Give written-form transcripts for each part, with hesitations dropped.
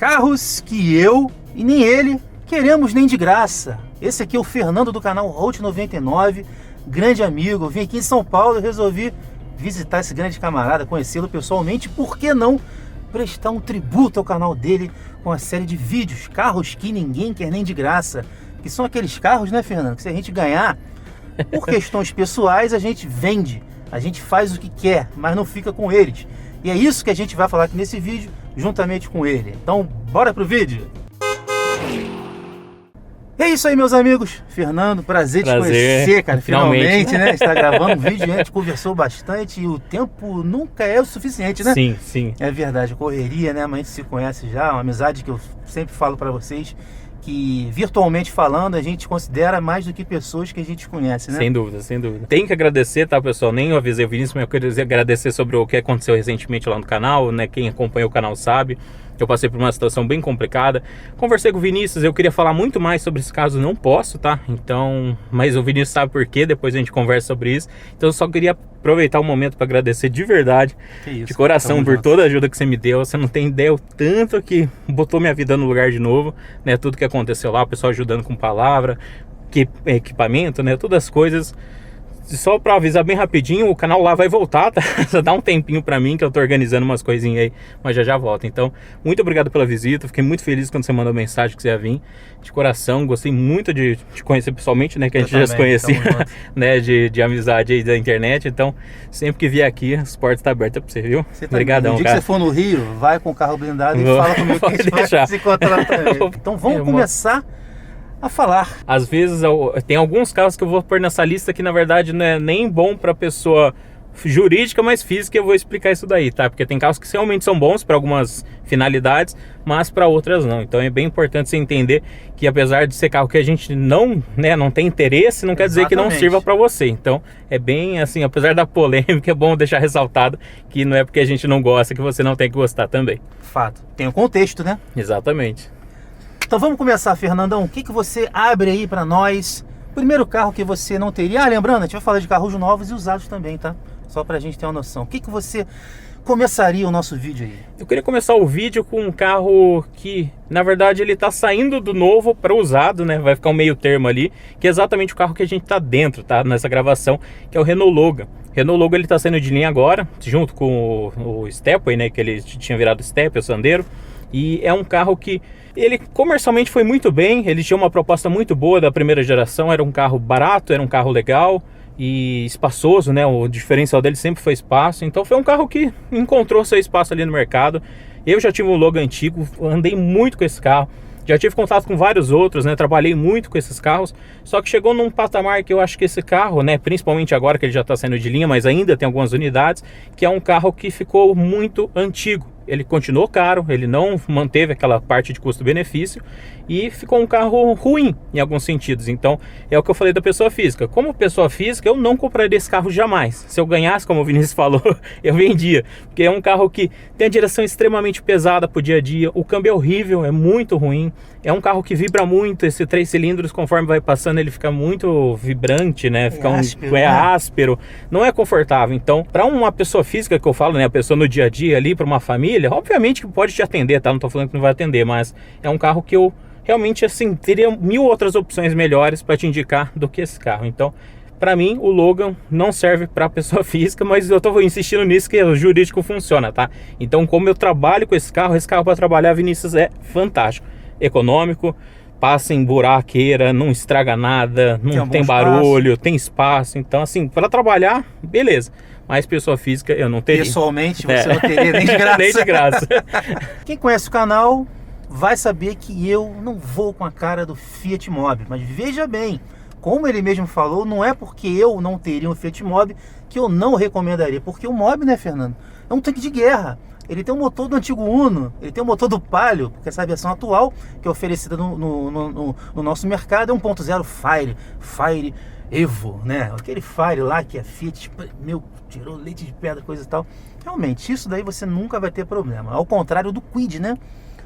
Carros que eu e nem ele queremos nem de graça. Esse aqui é o Fernando do canal Road 99, grande amigo. Eu vim aqui em São Paulo e resolvi visitar esse grande camarada, conhecê-lo pessoalmente. Por que não prestar um tributo ao canal dele com a série de vídeos, carros que ninguém quer nem de graça, que são aqueles carros, né, Fernando, que se a gente ganhar por questões pessoais, a gente vende, a gente faz o que quer, mas não fica com eles. E é isso que a gente vai falar aqui nesse vídeo, juntamente com ele. Então, bora pro vídeo! É isso aí, meus amigos. Fernando, prazer te conhecer, cara. Finalmente, né? Está gravando um vídeo, a gente conversou bastante e o tempo nunca é o suficiente, né? Sim, sim. É verdade, correria, né? Mas a gente se conhece já, uma amizade que eu sempre falo pra vocês, que virtualmente falando, a gente considera mais do que pessoas que a gente conhece, né? Sem dúvida, sem dúvida. Tem que agradecer, tá, pessoal? Nem eu avisei o Vinícius, mas eu queria agradecer sobre o que aconteceu recentemente lá no canal, né? Quem acompanha o canal sabe. Eu passei por uma situação bem complicada. Conversei com o Vinícius, eu queria falar muito mais sobre esse caso, não posso, tá? Então, mas o Vinícius sabe por quê, depois a gente conversa sobre isso. Então eu só queria aproveitar o momento para agradecer de verdade, de coração, por toda a ajuda que você me deu. Você não tem ideia o tanto que botou minha vida no lugar de novo, né? Tudo que aconteceu lá, o pessoal ajudando com palavra, equipamento, né? Todas as coisas. Só para avisar bem rapidinho, o canal lá vai voltar, tá? Só dá um tempinho para mim que eu tô organizando umas coisinhas aí, mas já volta. Então, muito obrigado pela visita, fiquei muito feliz quando você mandou mensagem que você ia vir. De coração, gostei muito de te conhecer pessoalmente, né? Que a gente já se conhecia, né? De amizade aí da internet. Então, sempre que vier aqui, as portas estão abertas para você, viu? Obrigadão, cara. Que você for no Rio, vai com o carro blindado e fala comigo que a gente vai se encontrar também. Então, vamos começar a falar. Às vezes tem alguns carros que eu vou pôr nessa lista que na verdade não é nem bom para pessoa jurídica, mas física. Eu vou explicar isso daí, tá? Porque tem carros que realmente são bons para algumas finalidades, mas para outras não. Então é bem importante você entender que apesar de ser carro que a gente não tem interesse, não quer dizer que não sirva para você. Então é bem assim, apesar da polêmica, é bom deixar ressaltado que não é porque a gente não gosta que você não tem que gostar também. Fato. Tem o contexto, né? Exatamente. Então vamos começar, Fernandão. O que você abre aí para nós? Primeiro carro que você não teria. Lembrando, a gente vai falar de carros novos e usados também, tá? Só pra gente ter uma noção. O que você começaria o nosso vídeo aí? Eu queria começar o vídeo com um carro que, na verdade, ele tá saindo do novo para usado, né? Vai ficar um meio termo ali, que é exatamente o carro que a gente tá dentro, tá? Nessa gravação, que é o Renault Logan. Renault Logan, ele tá saindo de linha agora, junto com o Stepway, né? Que ele tinha virado Step, o Sandero. E é um carro que ele comercialmente foi muito bem, ele tinha uma proposta muito boa da primeira geração, era um carro barato, era um carro legal e espaçoso, né? O diferencial dele sempre foi espaço, então foi um carro que encontrou seu espaço ali no mercado. Eu já tive um Logan antigo, andei muito com esse carro, já tive contato com vários outros, né? Trabalhei muito com esses carros, só que chegou num patamar que eu acho que esse carro, né? Principalmente agora que ele já está saindo de linha, mas ainda tem algumas unidades, que é um carro que ficou muito antigo. Ele continuou caro, ele não manteve aquela parte de custo-benefício e ficou um carro ruim em alguns sentidos. Então é o que eu falei da pessoa física. Como pessoa física, eu não compraria esse carro jamais. Se eu ganhasse, como o Vinícius falou, eu vendia. Porque é um carro que tem a direção extremamente pesada para o dia a dia. O câmbio é horrível, é muito ruim. É um carro que vibra muito. Esse 3 cilindros, conforme vai passando, ele fica muito vibrante, né? Fica áspero. Não é confortável. Então, para uma pessoa física que eu falo, né? A pessoa no dia a dia ali, para uma família, obviamente que pode te atender, tá? Não tô falando que não vai atender, mas é um carro que eu realmente, assim, teria 1000 outras opções melhores para te indicar do que esse carro. Então, para mim, o Logan não serve para pessoa física, mas eu tô insistindo nisso que o jurídico funciona, tá? Então, como eu trabalho com esse carro para trabalhar, Vinícius, é fantástico. Econômico, passa em buraqueira, não estraga nada, não tem barulho, tem espaço. Então, assim, para trabalhar, beleza. Mas pessoa física eu não teria. Pessoalmente você não teria nem de graça. Nem de graça. Quem conhece o canal vai saber que eu não vou com a cara do Fiat Mobi. Mas veja bem, como ele mesmo falou, não é porque eu não teria um Fiat Mobi que eu não recomendaria. Porque o Mobi, né, Fernando, é um tanque de guerra. Ele tem o motor do antigo Uno, ele tem o motor do Palio, porque essa versão atual que é oferecida no nosso mercado é 1.0 Fire Evo, né? Aquele Fire lá que é Fiat, meu, tirou leite de pedra, coisa e tal. Realmente, isso daí você nunca vai ter problema. Ao contrário do Kwid, né?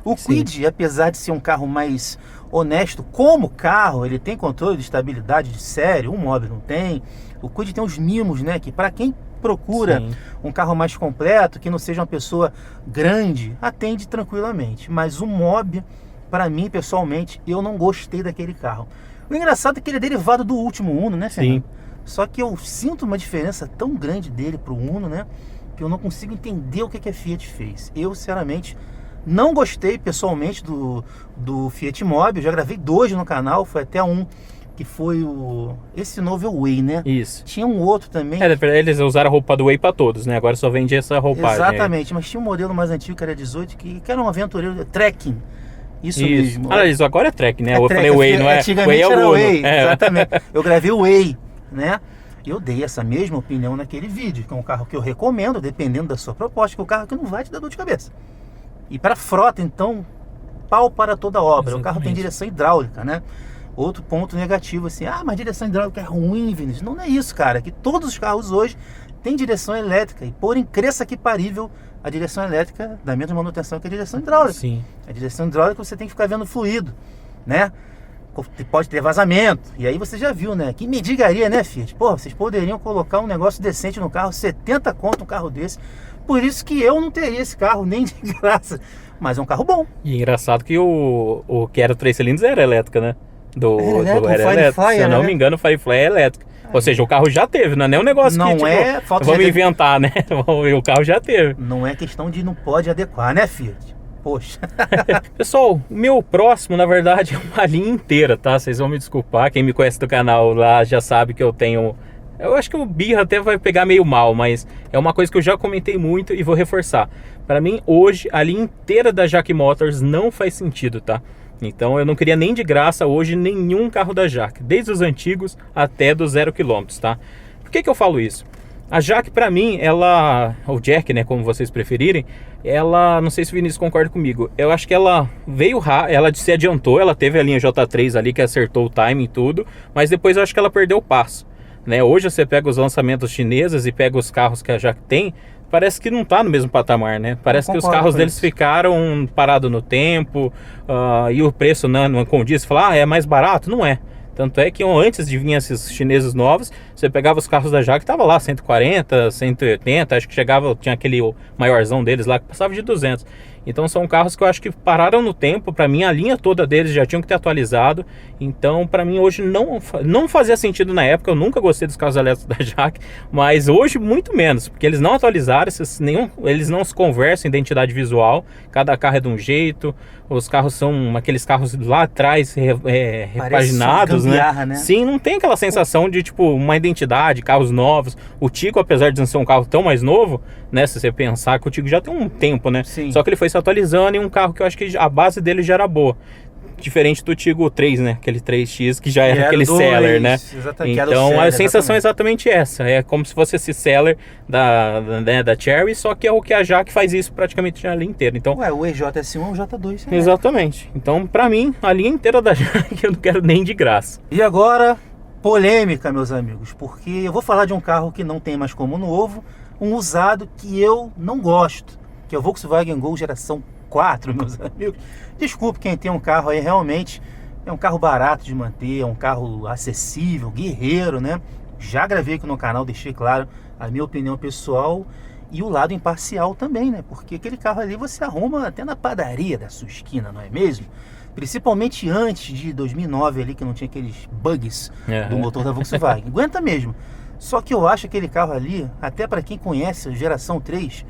O Kwid, apesar de ser um carro mais honesto, como carro, ele tem controle de estabilidade de série, o Mobi não tem. O Kwid tem os mimos, né? Que para quem procura Sim. um carro mais completo, que não seja uma pessoa grande, atende tranquilamente. Mas o Mobi, para mim, pessoalmente, eu não gostei daquele carro. O engraçado é que ele é derivado do último Uno, né, Fernando? Sim. Só que eu sinto uma diferença tão grande dele pro Uno, né? Que eu não consigo entender o que a Fiat fez. Eu, sinceramente, não gostei pessoalmente do Fiat Mobi. Eu já gravei 2 no canal, foi até um que foi esse novo é o Way, né? Isso. Tinha um outro também. Eles usaram a roupa do Way pra todos, né? Agora só vende essa roupagem. Exatamente, mas tinha um modelo mais antigo que era 18, que era um aventureiro, Trekking. Isso mesmo. Ah, isso agora é Trek, né? Eu Trek, falei Way, não é? Antigamente Way é o era Uno. Way, É. exatamente. Eu gravei o Way, né? Eu dei essa mesma opinião naquele vídeo, que é um carro que eu recomendo, dependendo da sua proposta, que é um carro que não vai te dar dor de cabeça. E para frota, então, pau para toda obra. Exatamente. O carro tem direção hidráulica, né? Outro ponto negativo, assim, mas direção hidráulica é ruim, Vinícius. Não é isso, cara. Que todos os carros hoje têm direção elétrica. E por incrível que parível, a direção elétrica dá menos manutenção que a direção hidráulica. Sim. A direção hidráulica você tem que ficar vendo fluido, né? Pode ter vazamento. E aí você já viu, né? Que medigaria, né, Fiat? Pô, vocês poderiam colocar um negócio decente no carro, 70 conto um carro desse. Por isso que eu não teria esse carro nem de graça. Mas é um carro bom. E engraçado que o que era 3 cilindros era elétrica, né? Era elétrico. Se eu não me engano, o Firefly é elétrico. Ou seja, o carro já teve, não é nem um negócio Não que, tipo, é falta vamos de inventar, né? O carro já teve. Não é questão de não pode adequar, né, Fiat? Poxa. Pessoal, o meu próximo, na verdade, é uma linha inteira, tá? Vocês vão me desculpar. Quem me conhece do canal lá já sabe que eu tenho... Eu acho que o birra até vai pegar meio mal, mas é uma coisa que eu já comentei muito e vou reforçar. Para mim, hoje, a linha inteira da Jaque Motors não faz sentido, tá? Então eu não queria nem de graça hoje nenhum carro da Jaque, desde os antigos até do 0 km, tá? Por que eu falo isso? A Jaque, pra mim, ela... ou Jack, né, como vocês preferirem, ela... não sei se o Vinícius concorda comigo. Eu acho que ela veio... ela se adiantou, ela teve a linha J3 ali que acertou o timing e tudo, mas depois eu acho que ela perdeu o passo, né? Hoje você pega os lançamentos chineses e pega os carros que a Jaque tem, parece que não tá no mesmo patamar, né? Parece que os carros deles ficaram parados no tempo, e o preço não condiz. Você fala, é mais barato? Não é. Tanto é que antes de vir esses chineses novos, você pegava os carros da Jaque, tava lá 140, 180, acho que chegava, tinha aquele maiorzão deles lá que passava de 200. Então são carros que eu acho que pararam no tempo. Para mim a linha toda deles já tinham que ter atualizado. Então para mim hoje não fazia sentido na época. Eu nunca gostei dos carros elétricos da Jaque, mas hoje muito menos, porque eles não atualizaram, eles não se conversam em identidade visual. Cada carro é de um jeito. Os carros são aqueles carros lá atrás repaginados, né? Sim, não tem aquela sensação de tipo uma identidade, carros novos. O Tigo, apesar de não ser um carro tão mais novo, né? Se você pensar que o Tigo já tem um tempo, né? Sim. Só que ele foi se atualizando, e um carro que eu acho que a base dele já era boa. Diferente do Tigo 3, né? Aquele 3X que já era aquele seller, né? Então a sensação é exatamente essa. É como se fosse esse seller da Chery, só que é o que a Jaque faz isso praticamente na linha inteira. Então, o EJS1 é o J2. né? Exatamente. Então, pra mim, a linha inteira da Jaque eu não quero nem de graça. E agora, polêmica, meus amigos, porque eu vou falar de um carro que não tem mais como novo, um usado que eu não gosto, que é o Volkswagen Gol geração 4, meus amigos. Desculpe quem tem um carro aí, realmente é um carro barato de manter, é um carro acessível, guerreiro, né? Já gravei aqui no canal, deixei claro a minha opinião pessoal e o lado imparcial também, né? Porque aquele carro ali você arruma até na padaria da sua esquina, não é mesmo? Principalmente antes de 2009 ali, que não tinha aqueles bugs do motor da Volkswagen. Aguenta mesmo. Só que eu acho aquele carro ali, até para quem conhece a geração 3,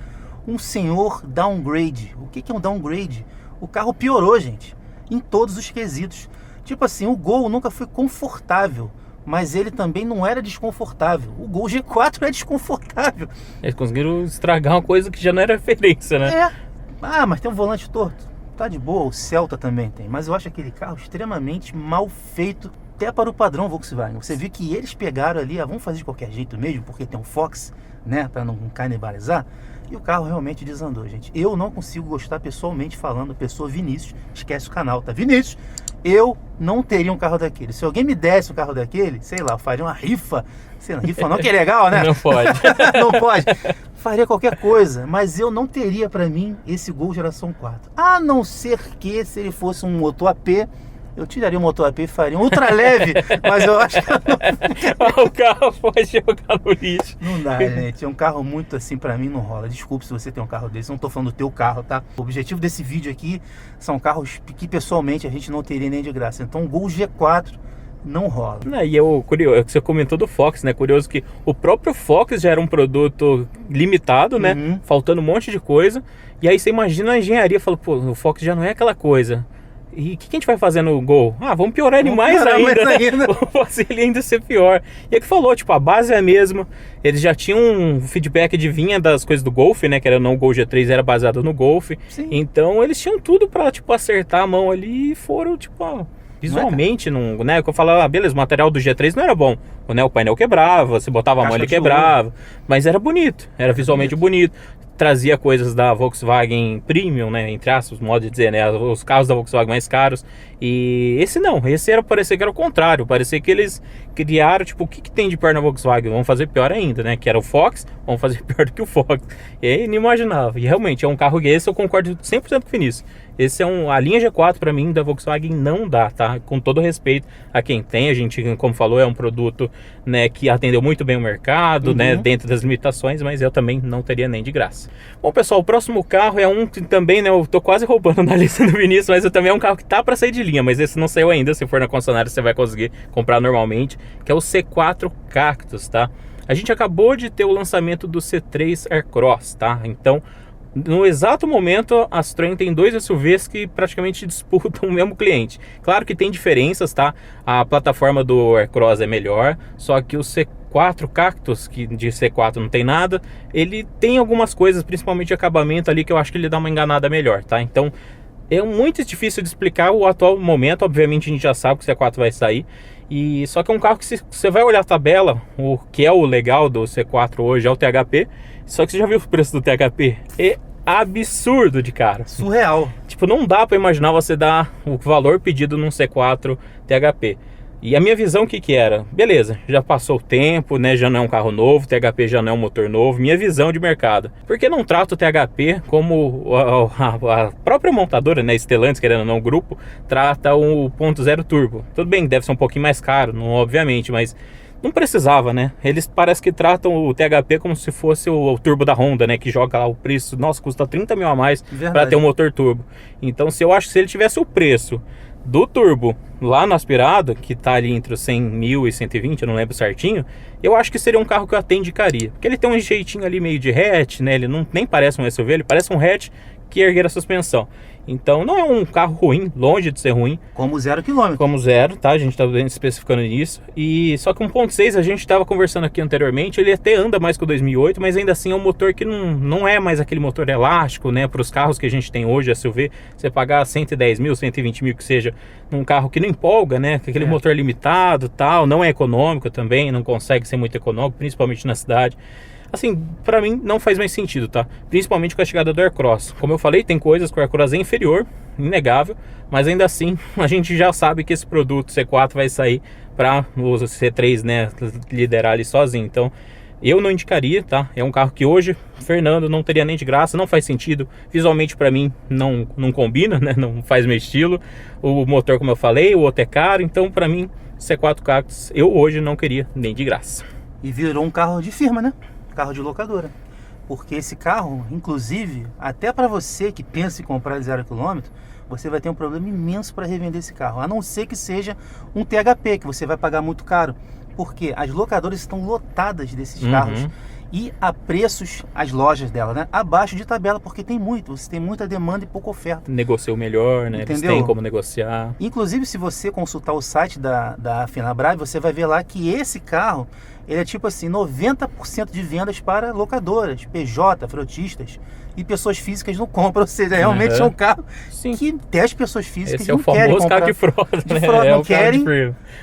um senhor downgrade. O que é um downgrade? O carro piorou, gente, em todos os quesitos. Tipo assim, o Gol nunca foi confortável, mas ele também não era desconfortável. O Gol G4 é desconfortável. Eles conseguiram estragar uma coisa que já não era referência, né? Mas tem um volante torto. Tá de boa, o Celta também tem. Mas eu acho aquele carro extremamente mal feito, até para o padrão Volkswagen. Você viu que eles pegaram ali, vamos fazer de qualquer jeito mesmo, porque tem um Fox, né, para não canibalizar. E o carro realmente desandou, gente. Eu não consigo gostar pessoalmente falando, pessoa Vinícius, esquece o canal, tá? Vinícius, eu não teria um carro daquele. Se alguém me desse um carro daquele, sei lá, eu faria uma rifa. Sei lá, rifa não, que é legal, né? Não pode. Não pode. Faria qualquer coisa, mas eu não teria para mim esse Gol geração 4. A não ser que se ele fosse um motor AP, Eu tiraria o motor AP e faria um ultra leve, mas eu acho que O carro pode jogar no lixo. não dá, gente. É um carro muito assim, pra mim não rola. Desculpe se você tem um carro desse, não tô falando do teu carro, tá? O objetivo desse vídeo aqui são carros que pessoalmente a gente não teria nem de graça. Então o Gol G4 não rola. E eu, curioso, você comentou do Fox, né? Curioso que o próprio Fox já era um produto limitado, né? Faltando um monte de coisa. E aí você imagina a engenharia, fala, pô, o Fox já não é aquela coisa. E o que a gente vai fazer no Gol? Vamos piorar ele mais ainda, né? Vamos fazer ele ainda ser pior. E é que falou, tipo, a base é a mesma. Eles já tinham um feedback de vinha das coisas do Golf, né? Que era não, o Gol G3 era baseado no Golf. Sim. Então eles tinham tudo pra, tipo, acertar a mão ali e foram, tipo, visualmente, não, né? Que eu falava, beleza, o material do G3 não era bom. O painel quebrava, você botava a mão ele quebrava. Mas era bonito, era visualmente bonito. Trazia coisas da Volkswagen Premium, né? Entre aspas, modo de dizer, né? Os carros da Volkswagen mais caros. E esse não, parecia que era o contrário. Parecia que eles criaram, tipo, o que tem de pior na Volkswagen? Vamos fazer pior ainda, né? Que era o Fox, vamos fazer pior do que o Fox. E aí, não imaginava. E realmente, é um carro que esse eu concordo 100% com o Vinícius. Esse é a linha G4 para mim da Volkswagen não dá, tá? Com todo respeito a quem tem, a gente, como falou, é um produto, né, que atendeu muito bem o mercado, né, dentro das limitações, mas eu também não teria nem de graça. Bom, pessoal, o próximo carro é um que também, né, eu tô quase roubando na lista do Vinícius, mas também é um carro que tá para sair de linha, mas esse não saiu ainda. Se for na concessionária você vai conseguir comprar normalmente, que é o C4 Cactus, tá? A gente acabou de ter o lançamento do C3 Aircross, tá? Então, no exato momento, a Citroën tem dois SUVs que praticamente disputam o mesmo cliente. Claro que tem diferenças, tá? A plataforma do Aircross é melhor, só que o C4 Cactus, que de C4 não tem nada, ele tem algumas coisas, principalmente de acabamento ali, que eu acho que ele dá uma enganada melhor, tá? Então, é muito difícil de explicar o atual momento. Obviamente a gente já sabe que o C4 vai sair. E só que é um carro que você vai olhar a tabela, o que é o legal do C4 hoje é o THP. Só que você já viu o preço do THP? É absurdo de cara. Surreal. Tipo, não dá para imaginar você dar o valor pedido num C4 THP. E a minha visão, o que era? Beleza, já passou o tempo, né? Já não é um carro novo, THP já não é um motor novo. Minha visão de mercado. Por que não trata o THP como a própria montadora, né? Stellantis, querendo ou não, o grupo, trata o 1.0 turbo. Tudo bem, deve ser um pouquinho mais caro, não, obviamente, mas não precisava, né? Eles parece que tratam o THP como se fosse o turbo da Honda, né? Que joga lá o preço, nossa, custa 30 mil a mais para ter um motor turbo. Então, eu acho que se ele tivesse o preço do turbo lá no aspirado, que tá ali entre os 100 mil e 120, eu não lembro certinho, eu acho que seria um carro que eu até indicaria. Porque ele tem um jeitinho ali meio de hatch, né? Ele não nem parece um SUV, ele parece um hatch que erguer a suspensão. Então não é um carro ruim, longe de ser ruim. Como 0 km. Como 0, tá? A gente tá especificando nisso. E só que 1.6, a gente tava conversando aqui anteriormente, ele até anda mais que o 2008, mas ainda assim é um motor que não é mais aquele motor elástico, né? Para os carros que a gente tem hoje, SUV, você pagar 110 mil, 120 mil que seja, num carro que não empolga, né? Aquele motor limitado, tal, não é econômico também, não consegue ser muito econômico, principalmente na cidade. Assim, pra mim não faz mais sentido, tá? Principalmente com a chegada do Aircross. Como eu falei, tem coisas que o Aircross é inferior, inegável, mas ainda assim a gente já sabe que esse produto C4 vai sair para o C3, né, liderar ali sozinho. Então, eu não indicaria, tá? É um carro que hoje, Fernando, não teria nem de graça, não faz sentido. Visualmente pra mim não combina, né? Não faz meu estilo. O motor, como eu falei, o outro é caro, então pra mim, C4 Cactus, eu hoje não queria nem de graça. E virou um carro de firma, né? Carro de locadora. Porque esse carro, inclusive, até para você que pensa em comprar de 0 km, você vai ter um problema imenso para revender esse carro. A não ser que seja um THP, que você vai pagar muito caro. Porque as locadoras estão lotadas desses carros. E a preços, as lojas dela, né? Abaixo de tabela, porque tem muito. Você tem muita demanda e pouca oferta. Negociou melhor, né? Entendeu? Eles têm como negociar. Inclusive, se você consultar o site da Fenabrave, você vai ver lá que esse carro, ele é tipo assim, 90% de vendas para locadoras, PJ, frotistas, e pessoas físicas não compram. Ou seja, realmente é um carro que até as pessoas físicas esse não querem comprar. Carro de frota, de frota, né? não querem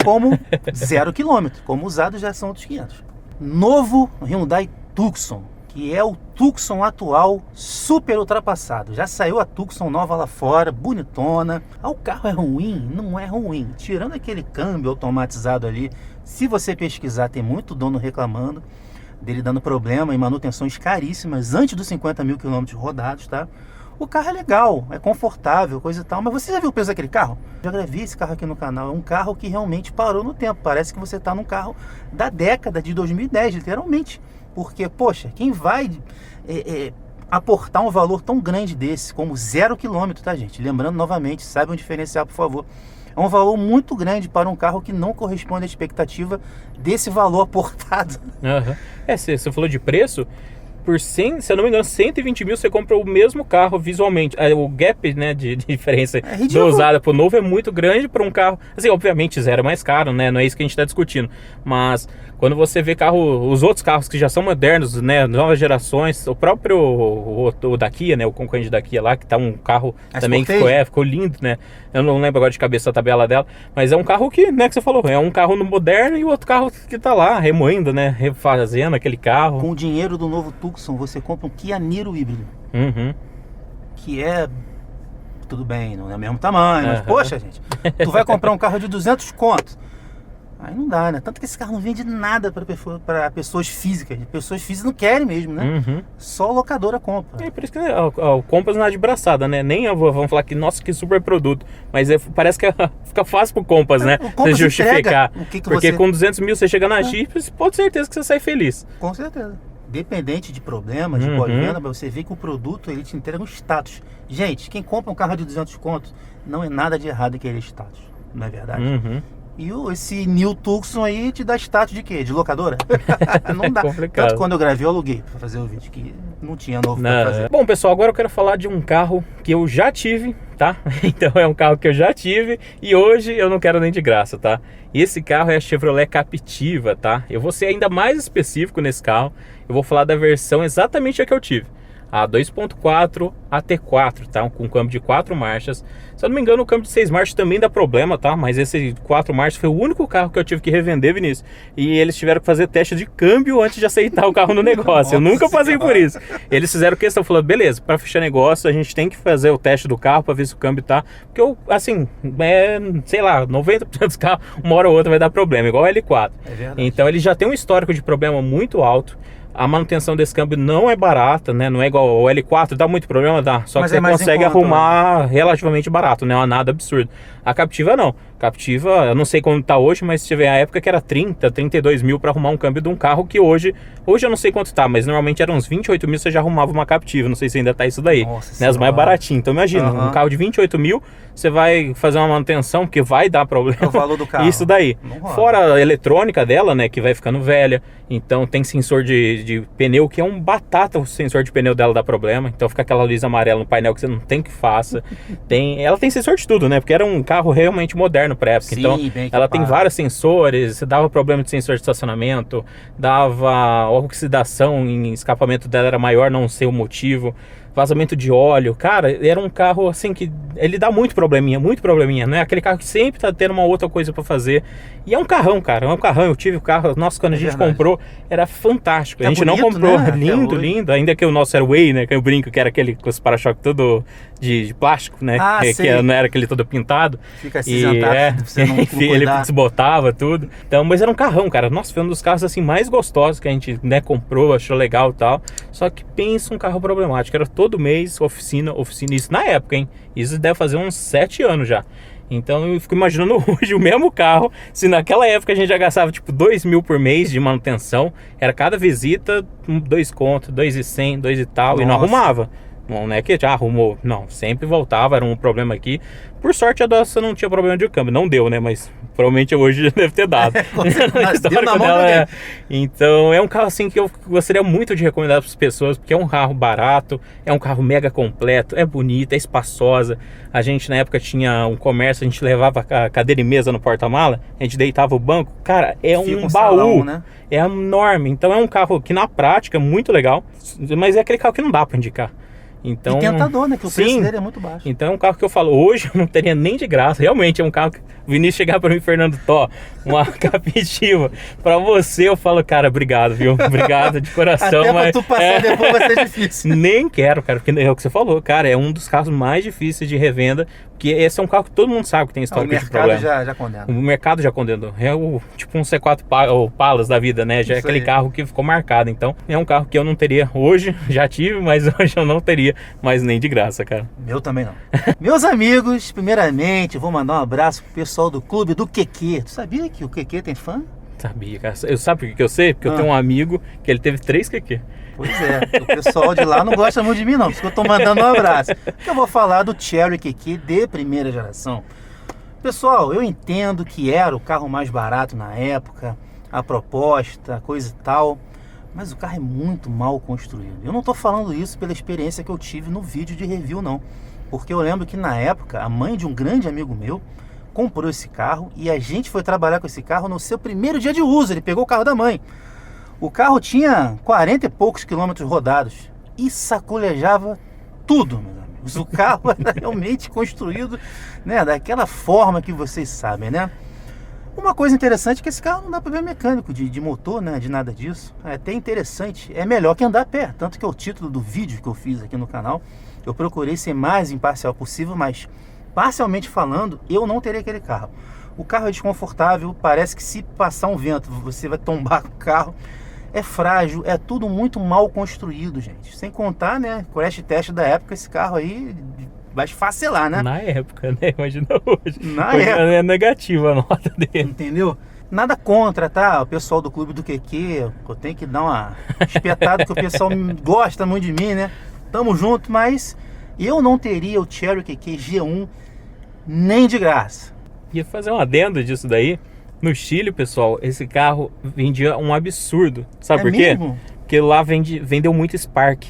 como 0 km. Como usado já são outros 500. Novo Hyundai Tucson, que é o Tucson atual super ultrapassado. Já saiu a Tucson nova lá fora, bonitona. O carro é ruim? Não é ruim. Tirando aquele câmbio automatizado ali, se você pesquisar, tem muito dono reclamando dele dando problema em manutenções caríssimas antes dos 50 mil quilômetros rodados, tá? O carro é legal, é confortável, coisa e tal, mas você já viu o peso daquele carro? Já gravei esse carro aqui no canal, é um carro que realmente parou no tempo, parece que você está num carro da década de 2010, literalmente, porque, poxa, quem vai aportar um valor tão grande desse, como 0 km, tá, gente? Lembrando novamente, saibam diferenciar, por favor. É um valor muito grande para um carro que não corresponde à expectativa desse valor aportado. Uhum. Você falou de preço, por 100, se eu não me engano, 120 mil você compra o mesmo carro visualmente. O gap, né, de diferença da usada pro novo é muito grande para um carro. Assim, obviamente, zero é mais caro, né? Não é isso que a gente está discutindo. Mas quando você vê os outros carros que já são modernos, né, novas gerações, o próprio o da Kia, né, o concorrente da Kia lá, que tá um carro também que ficou lindo, né? Eu não lembro agora de cabeça a tabela dela, mas é um carro que, né, que você falou, é um carro no moderno e o outro carro que tá lá remoendo, né, refazendo aquele carro. Com o dinheiro do novo Tucson, você compra um Kia Niro híbrido. Uhum. Que é... Tudo bem, não é o mesmo tamanho, mas poxa, gente, tu vai comprar um carro de 200 conto. Aí não dá, né? Tanto que esse carro não vende nada para pessoas físicas. Pessoas físicas não querem mesmo, né? Uhum. Só locadora compra. É por isso que o Compass não é de braçada, né? Nem vamos falar que, nossa, que super produto. Mas parece que fica fácil pro Compass, né? Você justificar. Porque com 200 mil você chega na Jeep, pode ter certeza que você sai feliz. Com certeza. Dependente de problemas, de pós-venda, mas você vê que o produto ele te entrega um status. Gente, quem compra um carro de 200 contos, não é nada de errado em querer status. Não é verdade? Uhum. E esse New Tucson aí te dá status de quê? De locadora? Não dá. Complicado. Tanto quando eu gravei, eu aluguei pra fazer o vídeo, que não tinha novo pra fazer. Bom, pessoal, agora eu quero falar de um carro que eu já tive, tá? Então é um carro que eu já tive e hoje eu não quero nem de graça, tá? E esse carro é a Chevrolet Captiva, tá? Eu vou ser ainda mais específico nesse carro. Eu vou falar da versão exatamente a que eu tive. A 2.4 AT4, tá? Com câmbio de 4 marchas. Se eu não me engano, o câmbio de 6 marchas também dá problema, tá? Mas esse 4 marchas foi o único carro que eu tive que revender, Vinícius. E eles tiveram que fazer teste de câmbio antes de aceitar o carro no negócio. Eu nunca passei por isso. Eles fizeram questão, falando, beleza, para fechar negócio, a gente tem que fazer o teste do carro para ver se o câmbio tá... Porque, assim, sei lá, 90% dos carros, uma hora ou outra vai dar problema, igual o L4. É verdade. Então, ele já tem um histórico de problema muito alto. A manutenção desse câmbio não é barata, né? Não é igual o L4, dá muito problema, dá. Só que você consegue arrumar relativamente barato, né? Não é nada absurdo. A Captiva não. Captiva, eu não sei quanto tá hoje, mas tive a época que era 30, 32 mil para arrumar um câmbio de um carro que hoje eu não sei quanto tá, mas normalmente era uns 28 mil você já arrumava uma Captiva. Não sei se ainda tá isso daí. Nossa, né? As mais baratinhas. Então imagina, um carro de 28 mil, você vai fazer uma manutenção, porque vai dar problema. É o valor do carro. Isso daí. Fora a eletrônica dela, né? Que vai ficando velha. Então tem sensor de pneu, que é um batata o sensor de pneu dela dá problema. Então fica aquela luz amarela no painel que você não tem que faça. Ela tem sensor de tudo, né? Porque era um carro realmente moderno pra época. Sim, então ela tem vários sensores. Você dava problema de sensor de estacionamento, dava oxidação em escapamento dela, era maior, não sei o motivo. Vazamento de óleo, cara, era um carro assim que ele dá muito probleminha, né? Aquele carro que sempre tá tendo uma outra coisa pra fazer. E é um carrão, cara, é um carrão. Eu tive o carro, nossa, quando a gente comprou, era fantástico. A gente bonito, não comprou, né? Lindo, ainda que o nosso era Way, né? Que eu brinco que era aquele com os para-choque todo de plástico, né? Que não era aquele todo pintado. Fica acinzentado, você não ele desbotava tudo. Então, mas era um carrão, cara. Nossa, foi um dos carros assim mais gostosos que a gente, né, comprou, achou legal e tal. Só que pensa um carro problemático, era todo mês, oficina, isso na época, hein? Isso deve fazer uns 7 anos já. Então eu fico imaginando hoje o mesmo carro, se naquela época a gente já gastava tipo 2 mil por mês de manutenção, era cada visita 2 contos, 2.100, 2 e tal, e não arrumava. Não é que já arrumou, não, sempre voltava, era um problema aqui. Por sorte a nossa não tinha problema de câmbio, não deu, né? Mas provavelmente hoje já deve ter dado. Deu na mão dele. Então é um carro assim que eu gostaria muito de recomendar para as pessoas, porque é um carro barato, é um carro mega completo, é bonito, é espaçosa. A gente na época tinha um comércio, a gente levava a cadeira e mesa no porta-mala, a gente deitava o banco, cara, é um baú, salão, né? É enorme. Então é um carro que na prática é muito legal, mas é aquele carro que não dá para indicar. Então, e tentador, né? Que o preço dele é muito baixo. Então é um carro que eu falo, hoje eu não teria nem de graça. Realmente é um carro que o Vinícius chegar para mim, Fernando Tó, uma Captiva. Para você eu falo, cara, obrigado, viu? Obrigado de coração. Até mas, pra tu passar depois vai ser difícil. Nem quero, cara, porque é o que você falou, cara, é um dos carros mais difíceis de revenda. Porque esse é um carro que todo mundo sabe que tem histórico de problema. O mercado já condena. O mercado já condenou. É tipo um C4 Palas da vida, né? Já é aquele carro que ficou marcado. Então, é um carro que eu não teria hoje. Já tive, mas hoje eu não teria. Mas nem de graça, cara. Meu também não. Meus amigos, primeiramente, eu vou mandar um abraço pro pessoal do clube do QQ. Tu sabia que o QQ tem fã? Sabia, cara. Sabe por que eu sei? Porque eu tenho um amigo que ele teve 3 QQ. Pois é, o pessoal de lá não gosta muito de mim não, por isso que eu tô mandando um abraço. Porque eu vou falar do Chery QQ de primeira geração. Pessoal, eu entendo que era o carro mais barato na época, a proposta, coisa e tal, mas o carro é muito mal construído. Eu não tô falando isso pela experiência que eu tive no vídeo de review não, porque eu lembro que na época a mãe de um grande amigo meu comprou esse carro e a gente foi trabalhar com esse carro no seu primeiro dia de uso. Ele pegou o carro da mãe. O carro tinha 40 e poucos quilômetros rodados e sacolejava tudo, meus amigos. O carro era realmente construído, né, daquela forma que vocês sabem, né? Uma coisa interessante é que esse carro não dá problema mecânico de motor, né, de nada disso. É até interessante, é melhor que andar a pé. Tanto que é o título do vídeo que eu fiz aqui no canal. Eu procurei ser mais imparcial possível, mas parcialmente falando, eu não teria aquele carro. O carro é desconfortável, parece que se passar um vento você vai tombar com o carro. É frágil, é tudo muito mal construído, gente. Sem contar, né, crash test da época, esse carro aí vai esfacelar, né? Na época, né? Imagina hoje. Na hoje época. É negativa a nota dele. Entendeu? Nada contra, tá? O pessoal do clube do QQ, eu tenho que dar uma espetada que o pessoal gosta muito de mim, né? Tamo junto, mas eu não teria o Chery QQ G1 nem de graça. Ia fazer um adendo disso daí. No Chile, pessoal, esse carro vendia um absurdo. Sabe por quê? Mesmo? Porque lá vendeu muito Spark.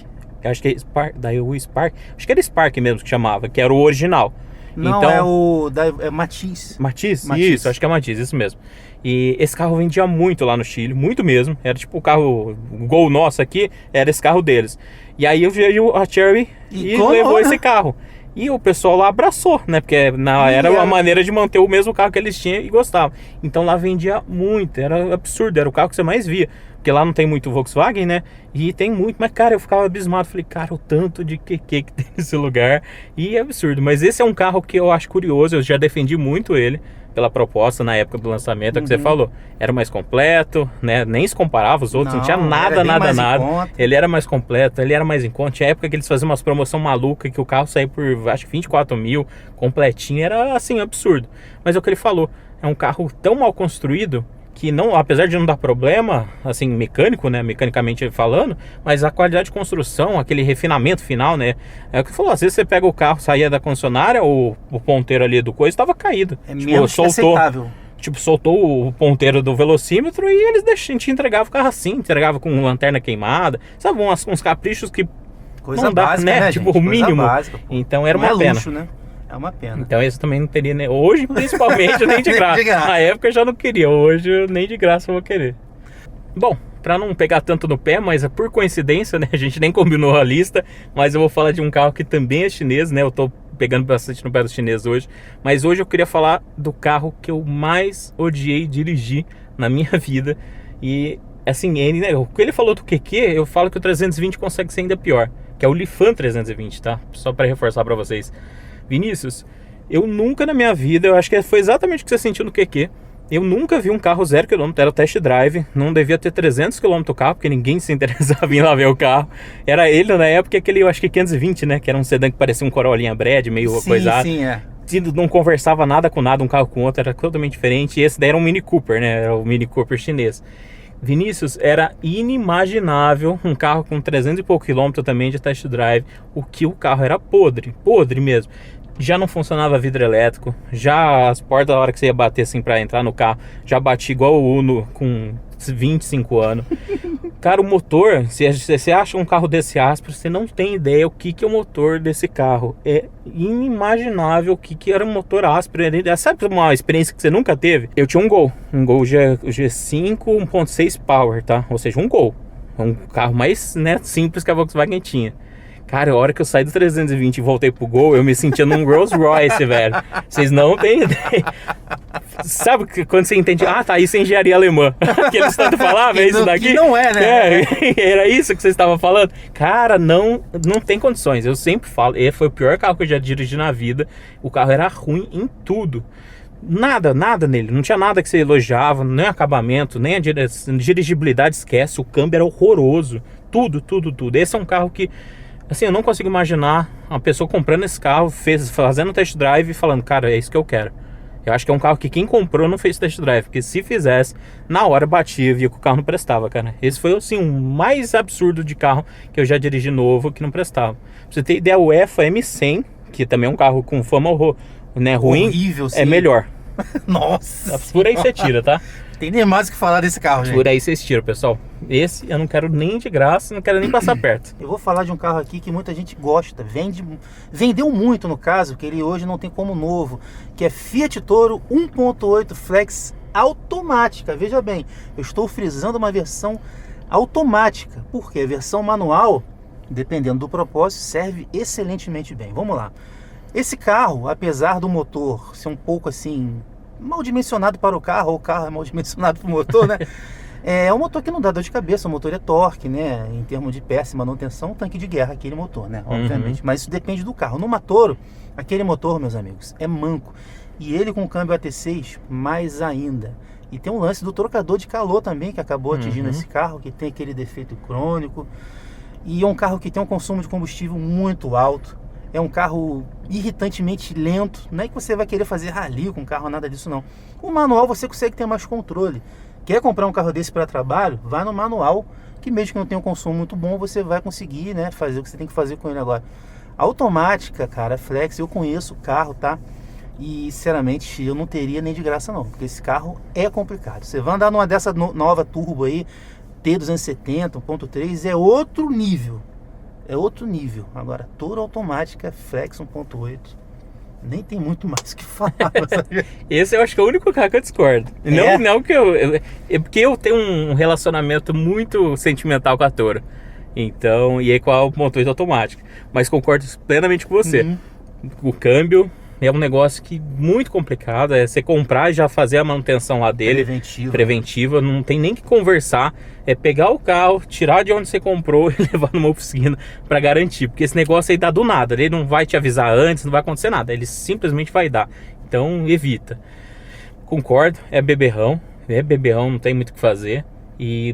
Eu acho que é Spark, daí o Spark, acho que era Spark mesmo que chamava, que era o original. Não, então, é Matiz. Matiz? Isso, acho que é Matiz, isso mesmo. E esse carro vendia muito lá no Chile, muito mesmo. Era tipo o carro, o Gol nosso aqui, era esse carro deles. E aí veio a Chery e levou esse carro. E o pessoal lá abraçou, né? Porque era uma maneira de manter o mesmo carro que eles tinham e gostavam. Então lá vendia muito, era absurdo, era o carro que você mais via. Porque lá não tem muito Volkswagen, né? E tem muito, mas cara, eu ficava abismado. Falei, cara, o tanto de QQ que tem nesse lugar. E é absurdo, mas esse é um carro que eu acho curioso, eu já defendi muito ele pela proposta na época do lançamento, é o que você falou. Era mais completo, né? Nem se comparava os outros, não tinha nada. Ele era mais completo, ele era mais em conta. Tinha época que eles faziam umas promoções malucas, que o carro saía por, acho que 24 mil, completinho, era assim, absurdo. Mas é o que ele falou, é um carro tão mal construído, que não, apesar de não dar problema, assim, mecânico, né, mecanicamente falando, mas a qualidade de construção, aquele refinamento final, né, é o que falou, às vezes você pega o carro, saía da concessionária, o ponteiro ali do coisa estava caído. É menos aceitável. Tipo, soltou o ponteiro do velocímetro e eles te entregavam o carro assim, entregava com lanterna queimada, sabe, uns caprichos que coisa não dá, básica, né, gente? tipo, o mínimo. Básica, então era não uma pena. Luxo, né? É uma pena. Então esse também não teria, né? Hoje principalmente nem de graça. Na época eu já não queria, hoje nem de graça eu vou querer. Bom, pra não pegar tanto no pé, mas por coincidência, né? A gente nem combinou a lista, mas eu vou falar de um carro que também é chinês, né? Eu tô pegando bastante no pé dos chineses hoje. Mas hoje eu queria falar do carro que eu mais odiei dirigir na minha vida. E assim, né? O que ele falou do QQ, eu falo que o 320 consegue ser ainda pior, que é o Lifan 320, tá? Só pra reforçar pra vocês. Vinícius, eu nunca na minha vida, eu acho que foi exatamente o que você sentiu no QQ, eu nunca vi um carro 0 km, era o test drive, não devia ter 300 km o carro, porque ninguém se interessava em ir lá ver o carro. Era ele na época, aquele, eu acho que 520, né, que era um sedã que parecia um Corollinha Brad, meio coisado. Sim, é. Não conversava nada com nada, um carro com outro, era totalmente diferente. E esse daí era um Mini Cooper, né, era o Mini Cooper chinês. Vinícius, era inimaginável um carro com 300 e pouco quilômetros também de test drive, o que o carro era podre mesmo. Já não funcionava vidro elétrico, já as portas, a hora que você ia bater assim pra entrar no carro, já batia igual o Uno com 25 anos. Cara, o motor, se você acha um carro desse áspero, você não tem ideia o que é o motor desse carro. É inimaginável o que era um motor áspero. Sabe uma experiência que você nunca teve? Eu tinha um Gol G5 1.6 Power, tá? Ou seja, um Gol. É um carro mais, né, simples que a Volkswagen tinha. Cara, a hora que eu saí do 320 e voltei pro Gol, eu me sentia num Rolls Royce, velho. Vocês não têm ideia. Sabe quando você entende? Ah, tá, isso é engenharia alemã. Que eles tanto falavam, é isso daqui? Que não é, né? Era isso que você estava falando. Cara, não tem condições. Eu sempre falo, foi o pior carro que eu já dirigi na vida. O carro era ruim em tudo. Nada nele. Não tinha nada que você elogiava, nem acabamento, nem a dirigibilidade, esquece. O câmbio era horroroso. Tudo. Esse é um carro que, assim, eu não consigo imaginar uma pessoa comprando esse carro, fazendo test drive e falando, cara, é isso que eu quero. Eu acho que é um carro que quem comprou não fez test drive, porque se fizesse, na hora batia e via que o carro não prestava, cara. Esse foi, assim, o mais absurdo de carro que eu já dirigi novo que não prestava. Pra você ter ideia, o EFA M100, que também é um carro com fama né, ruim, horrível, é melhor. Nossa! Por aí você tira, tá? Tem nem mais o que falar desse carro, gente. Por aí vocês tiram, pessoal. Esse eu não quero nem de graça, não quero nem passar perto. Eu vou falar de um carro aqui que muita gente gosta, vendeu muito no caso, que ele hoje não tem como novo, que é Fiat Toro 1.8 Flex automática. Veja bem, eu estou frisando uma versão automática, porque a versão manual, dependendo do propósito, serve excelentemente bem. Vamos lá. Esse carro, apesar do motor ser um pouco assim mal dimensionado para o carro, ou o carro é mal dimensionado para o motor, né? É um motor que não dá dor de cabeça, o motor é torque, né? Em termos de peça e manutenção, tanque de guerra, aquele motor, né? Obviamente. Mas isso depende do carro. No Toro, aquele motor, meus amigos, é manco. E ele com câmbio AT6, mais ainda. E tem um lance do trocador de calor também, que acabou atingindo esse carro, que tem aquele defeito crônico. E é um carro que tem um consumo de combustível muito alto. É um carro irritantemente lento. Não é que você vai querer fazer rally com o carro, nada disso não. O manual você consegue ter mais controle. Quer comprar um carro desse para trabalho? Vai no manual, que mesmo que não tenha um consumo muito bom, você vai conseguir, né, fazer o que você tem que fazer com ele agora. Automática, cara, Flex, eu conheço o carro, tá? E sinceramente eu não teria nem de graça não, porque esse carro é complicado. Você vai andar numa dessa nova turbo aí, T270, 1.3, é outro nível. É outro nível. Agora, Toro automática, Flex 1.8, nem tem muito mais o que falar. Esse eu acho que é o único carro que eu discordo. Não que é porque eu tenho um relacionamento muito sentimental com a Toro. Então, e aí com a 1.8 automática. Mas concordo plenamente com você. O câmbio é um negócio que muito complicado. É você comprar e já fazer a manutenção lá dele. Preventiva. Não tem nem que conversar. É pegar o carro, tirar de onde você comprou e levar numa oficina para garantir. Porque esse negócio aí dá do nada. Ele não vai te avisar antes, não vai acontecer nada. Ele simplesmente vai dar. Então evita. Concordo, é beberrão, não tem muito o que fazer.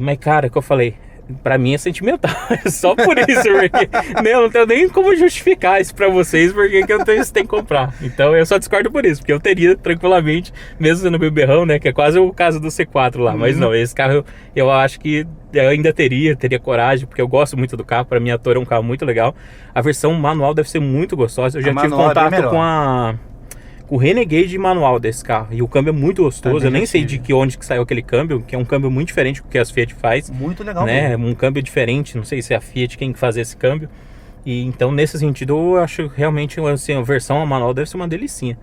Mas cara, é o que eu falei, pra mim é sentimental. É só por isso, porque eu não tenho nem como justificar isso pra vocês, porque que você tem que comprar. Então eu só discordo por isso, porque eu teria tranquilamente, mesmo sendo beberrão, né, que é quase o caso do C4 lá. Mas não, esse carro eu acho que eu ainda teria coragem, porque eu gosto muito do carro. Pra mim a Toro é um carro muito legal. A versão manual deve ser muito gostosa. Eu já tive contato com o Renegade manual desse carro, e o câmbio é muito gostoso. Eu nem sei de onde que saiu aquele câmbio, que é um câmbio muito diferente do que as Fiat faz. Muito legal, né? Um câmbio diferente, não sei se é a Fiat quem faz esse câmbio. E então nesse sentido eu acho realmente assim, a versão manual deve ser uma delicinha.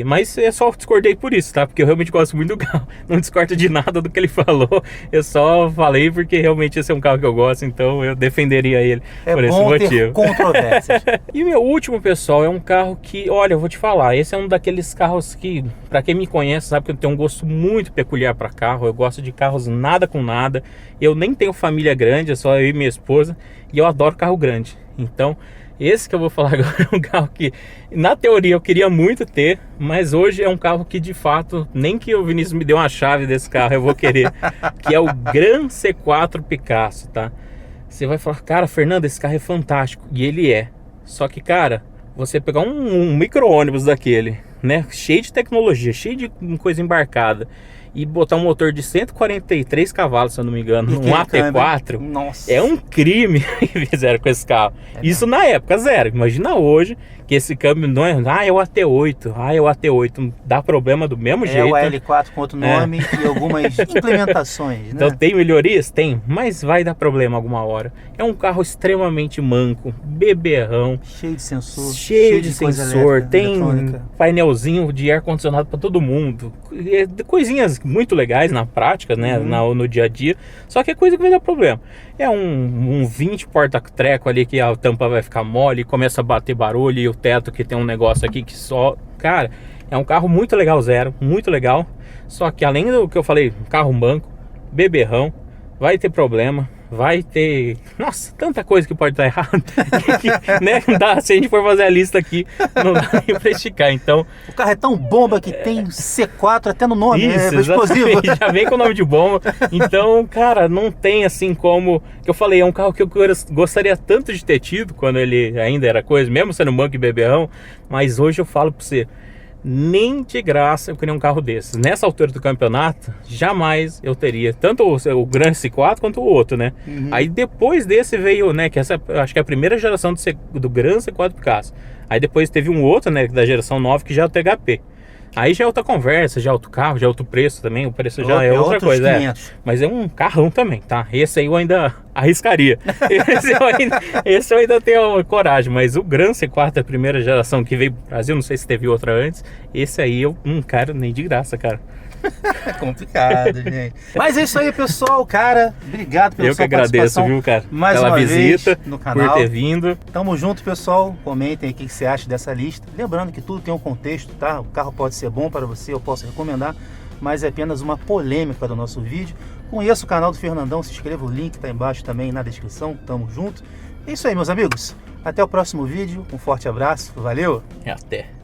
Mas eu só discordei por isso, tá? Porque eu realmente gosto muito do carro. Não discordo de nada do que ele falou. Eu só falei porque realmente esse é um carro que eu gosto. Então eu defenderia ele por esse motivo. Controvérsias. E o meu último, pessoal, é um carro que, olha, eu vou te falar, esse é um daqueles carros que, pra quem me conhece, sabe que eu tenho um gosto muito peculiar pra carro. Eu gosto de carros nada com nada. Eu nem tenho família grande, é só eu e minha esposa. E eu adoro carro grande. Então, esse que eu vou falar agora é um carro que, na teoria, eu queria muito ter, mas hoje é um carro que, de fato, nem que o Vinícius me dê uma chave desse carro, eu vou querer, que é o Gran C4 Picasso, tá? Você vai falar, cara, Fernando, esse carro é fantástico, e ele é. Só que, cara, você pegar um micro-ônibus daquele, né, cheio de tecnologia, cheio de coisa embarcada, e botar um motor de 143 cavalos, se eu não me engano, um AT4, nossa, é um crime que fizeram com esse carro. Isso na época, zero. Imagina hoje que esse câmbio não é... é o AT8. É o AT8. Dá problema do mesmo jeito. É o L4 com outro nome e algumas implementações, né? Então tem melhorias? Tem, mas vai dar problema alguma hora. É um carro extremamente manco, beberrão. Cheio de sensor. Cheio de sensor. Tem painelzinho de ar-condicionado para todo mundo. Coisinhas muito legais na prática, né? No dia a dia. Só que é coisa que vai dar problema. É um 20 porta-treco ali que a tampa vai ficar mole, começa a bater barulho, e o teto que tem um negócio aqui que só... Cara, É um carro muito legal, zero, muito legal. Só que além do que eu falei, carro banco, beberrão, vai ter problema, vai ter... Nossa, tanta coisa que pode dar errado. Né? Não dá, se a gente for fazer a lista aqui, não dá nem pra esticar. Então, O carro é tão bomba que tem C4 até no nome, isso, é explosivo. exatamente, já vem com o nome de bomba. Então, cara, não tem assim como... Que eu falei, é um carro que eu gostaria tanto de ter tido quando ele ainda era coisa, mesmo sendo banco e beberrão. Mas hoje eu falo pra você, nem de graça eu queria um carro desses. Nessa altura do campeonato, jamais eu teria tanto o Gran C4 quanto o outro, né? Aí depois desse veio, né, que essa eu acho que é a primeira geração do Gran C4 Picasso. Aí depois teve um outro, né, da geração 9, que já é o THP. Aí já é outra conversa, já é outro carro, já é outro preço também, o preço já é outra coisa. 500. Mas é um carrão também, tá? Esse aí eu ainda arriscaria. Esse eu ainda tenho coragem, mas o Gran C4 é a primeira geração que veio pro Brasil, não sei se teve outra antes. Esse aí eu não quero nem de graça, cara. É complicado, gente. Mas é isso aí, pessoal, cara. Obrigado pela Eu que sua agradeço, participação viu, cara? mais Pela uma visita, vez no por canal. ter vindo. Tamo junto, pessoal. Comentem aí o que você acha dessa lista. Lembrando que tudo tem um contexto, tá? O carro pode ser bom para você, eu posso recomendar, mas é apenas uma polêmica do nosso vídeo. Conheça o canal do Fernandão, se inscreva, o link tá embaixo também na descrição. Tamo junto. É isso aí, meus amigos. Até o próximo vídeo. Um forte abraço. Valeu! Até.